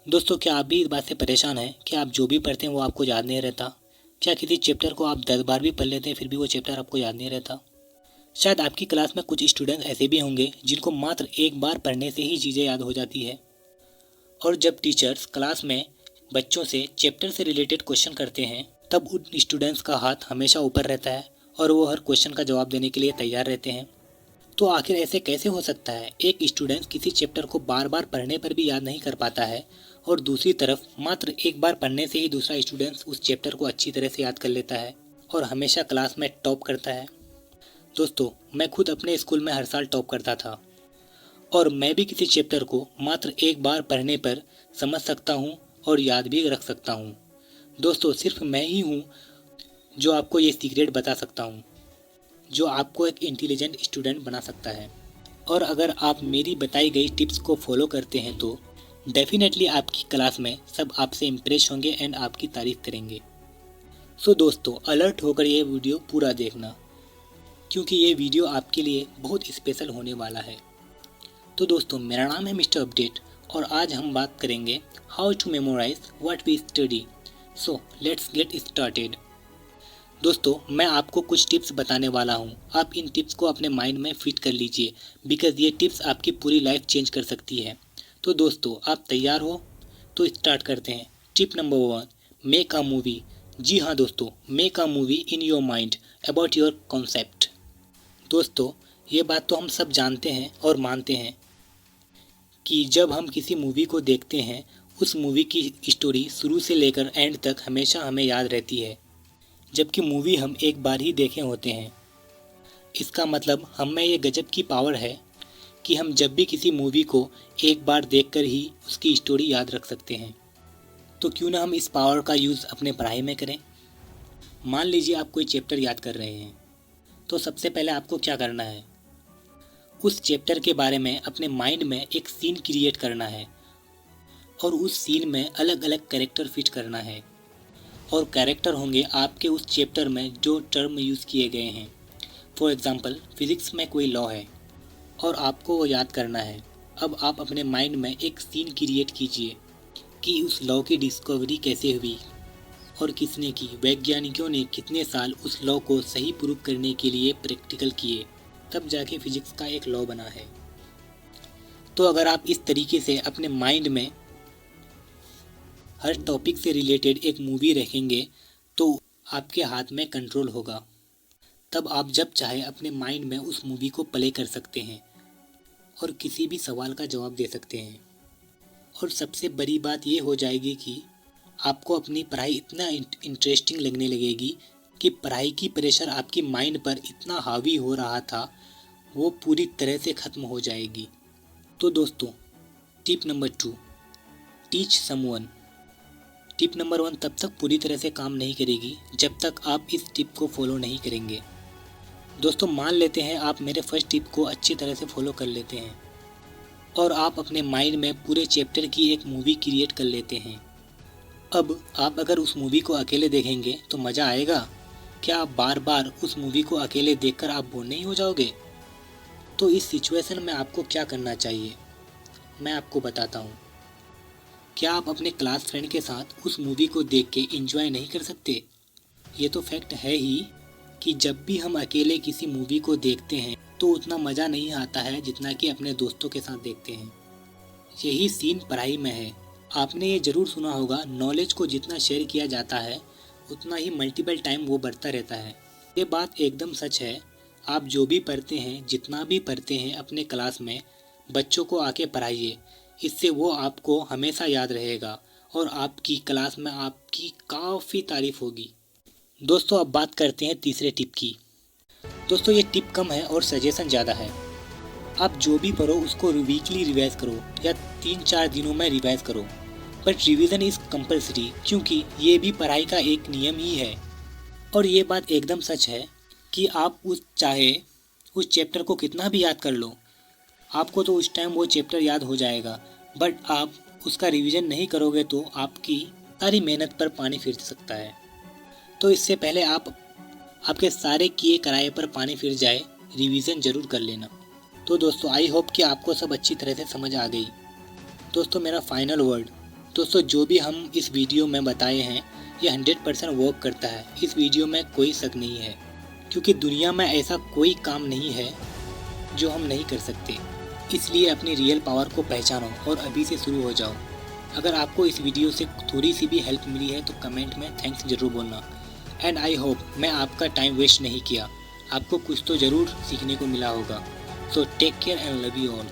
दोस्तों, क्या आप भी इस बात से परेशान हैं कि आप जो भी पढ़ते हैं वो आपको याद नहीं रहता? क्या किसी चैप्टर को आप 10 बार भी पढ़ लेते हैं फिर भी वो चैप्टर आपको याद नहीं रहता? शायद आपकी क्लास में कुछ स्टूडेंट ऐसे भी होंगे जिनको मात्र एक बार पढ़ने से ही चीज़ें याद हो जाती है। और जब टीचर्स क्लास में बच्चों से चैप्टर से रिलेटेड क्वेश्चन करते हैं तब उन स्टूडेंट्स का हाथ हमेशा ऊपर रहता है और वो हर क्वेश्चन का जवाब देने के लिए तैयार रहते हैं। तो आखिर ऐसे कैसे हो सकता है एक स्टूडेंट किसी चैप्टर को बार बार पढ़ने पर भी याद नहीं कर पाता है और दूसरी तरफ मात्र एक बार पढ़ने से ही दूसरा स्टूडेंट उस चैप्टर को अच्छी तरह से याद कर लेता है और हमेशा क्लास में टॉप करता है? दोस्तों, मैं खुद अपने स्कूल में हर साल टॉप करता था और मैं भी किसी चैप्टर को मात्र एक बार पढ़ने पर समझ सकता हूँ और याद भी रख सकता हूँ। दोस्तों, सिर्फ मैं ही हूँ जो आपको ये सीक्रेट बता सकता हूँ जो आपको एक इंटेलिजेंट स्टूडेंट बना सकता है। और अगर आप मेरी बताई गई टिप्स को फॉलो करते हैं तो डेफिनेटली आपकी क्लास में सब आपसे इम्प्रेस होंगे एंड आपकी तारीफ करेंगे। सो दोस्तों, अलर्ट होकर ये वीडियो पूरा देखना क्योंकि ये वीडियो आपके लिए बहुत स्पेशल होने वाला है। तो दोस्तों, मेरा नाम है मिस्टर अपडेट और आज हम बात करेंगे how to memorize what we study. So let's get started. दोस्तों, मैं आपको कुछ टिप्स बताने वाला हूँ। आप इन टिप्स को अपने माइंड में फिट कर लीजिए बिकॉज ये टिप्स आपकी पूरी लाइफ चेंज कर सकती है। तो दोस्तों, आप तैयार हो? तो स्टार्ट करते हैं। Tip number 1, make a movie. जी हाँ दोस्तों, make a movie in your mind about your concept. दोस्तों, ये बात तो हम सब जानते हैं और मानते हैं कि जब हम किसी मूवी को देखते हैं उस मूवी की स्टोरी शुरू से लेकर एंड तक हमेशा हमें याद रहती है, जबकि मूवी हम एक बार ही देखे होते हैं। इसका मतलब हम में ये गजब की पावर है कि हम जब भी किसी मूवी को एक बार देखकर ही उसकी स्टोरी याद रख सकते हैं। तो क्यों ना हम इस पावर का यूज़ अपने पढ़ाई में करें। मान लीजिए आप कोई चैप्टर याद कर रहे हैं, तो सबसे पहले आपको क्या करना है, उस चैप्टर के बारे में अपने माइंड में एक सीन क्रिएट करना है और उस सीन में अलग अलग कैरेक्टर फिट करना है। और कैरेक्टर होंगे आपके उस चैप्टर में जो टर्म यूज़ किए गए हैं। फॉर एग्ज़ाम्पल, फिज़िक्स में कोई लॉ है और आपको वो याद करना है। अब आप अपने माइंड में एक सीन क्रिएट कीजिए कि उस लॉ की डिस्कवरी कैसे हुई और किसने की। वैज्ञानिकों ने कितने साल उस लॉ को सही प्रूव करने के लिए प्रैक्टिकल किए, तब जाके फिज़िक्स का एक लॉ बना है। तो अगर आप इस तरीके से अपने माइंड में हर टॉपिक से रिलेटेड एक मूवी रखेंगे तो आपके हाथ में कंट्रोल होगा। तब आप जब चाहे अपने माइंड में उस मूवी को प्ले कर सकते हैं और किसी भी सवाल का जवाब दे सकते हैं। और सबसे बड़ी बात ये हो जाएगी कि आपको अपनी पढ़ाई इतना इंटरेस्टिंग लगने लगेगी कि पढ़ाई की प्रेशर आपकी माइंड पर इतना हावी हो रहा था वो पूरी तरह से ख़त्म हो जाएगी। तो दोस्तों, tip number 2, teach someone. Tip number 1 तब तक पूरी तरह से काम नहीं करेगी जब तक आप इस टिप को फॉलो नहीं करेंगे। दोस्तों, मान लेते हैं आप मेरे फर्स्ट टिप को अच्छी तरह से फॉलो कर लेते हैं और आप अपने माइंड में पूरे चैप्टर की एक मूवी क्रिएट कर लेते हैं। अब आप अगर उस मूवी को अकेले देखेंगे तो मज़ा आएगा? क्या आप बार बार उस मूवी को अकेले देखकर आप बोर नहीं हो जाओगे? तो इस सिचुएशन में आपको क्या करना चाहिए, मैं आपको बताता हूँ। क्या आप अपने क्लास फ्रेंड के साथ उस मूवी को देख के एंजॉय नहीं कर सकते? ये तो फैक्ट है ही कि जब भी हम अकेले किसी मूवी को देखते हैं तो उतना मज़ा नहीं आता है जितना कि अपने दोस्तों के साथ देखते हैं। यही सीन पढ़ाई में है। आपने ये ज़रूर सुना होगा, नॉलेज को जितना शेयर किया जाता है उतना ही मल्टीपल टाइम वो बढ़ता रहता है। ये बात एकदम सच है। आप जो भी पढ़ते हैं, जितना भी पढ़ते हैं अपने क्लास में, बच्चों को आके पढ़ाइए। इससे वो आपको हमेशा याद रहेगा और आपकी क्लास में आपकी काफ़ी तारीफ होगी। दोस्तों, अब बात करते हैं तीसरे टिप की। दोस्तों, ये टिप कम है और सजेशन ज़्यादा है। आप जो भी पढ़ो उसको वीकली रिवाइज करो या 3-4 दिनों में रिवाइज करो, बट रिवीजन इज़ कंपलसरी क्योंकि ये भी पढ़ाई का एक नियम ही है। और ये बात एकदम सच है कि आप चाहे उस चैप्टर को कितना भी याद कर लो, आपको तो उस टाइम वो चैप्टर याद हो जाएगा, बट आप उसका रिवीजन नहीं करोगे तो आपकी सारी मेहनत पर पानी फिर सकता है। तो इससे पहले आपके सारे किए कराए पर पानी फिर जाए, रिवीजन ज़रूर कर लेना। तो दोस्तों, आई होप कि आपको सब अच्छी तरह से समझ आ गई। दोस्तों, मेरा फाइनल वर्ड, दोस्तों जो भी हम इस वीडियो में बताए हैं ये 100% वर्क करता है, इस वीडियो में कोई शक नहीं है, क्योंकि दुनिया में ऐसा कोई काम नहीं है जो हम नहीं कर सकते। इसलिए अपनी रियल पावर को पहचानो और अभी से शुरू हो जाओ। अगर आपको इस वीडियो से थोड़ी सी भी हेल्प मिली है तो कमेंट में थैंक्स ज़रूर बोलना। एंड आई होप मैं आपका टाइम वेस्ट नहीं किया, आपको कुछ तो ज़रूर सीखने को मिला होगा। So take care and love you all.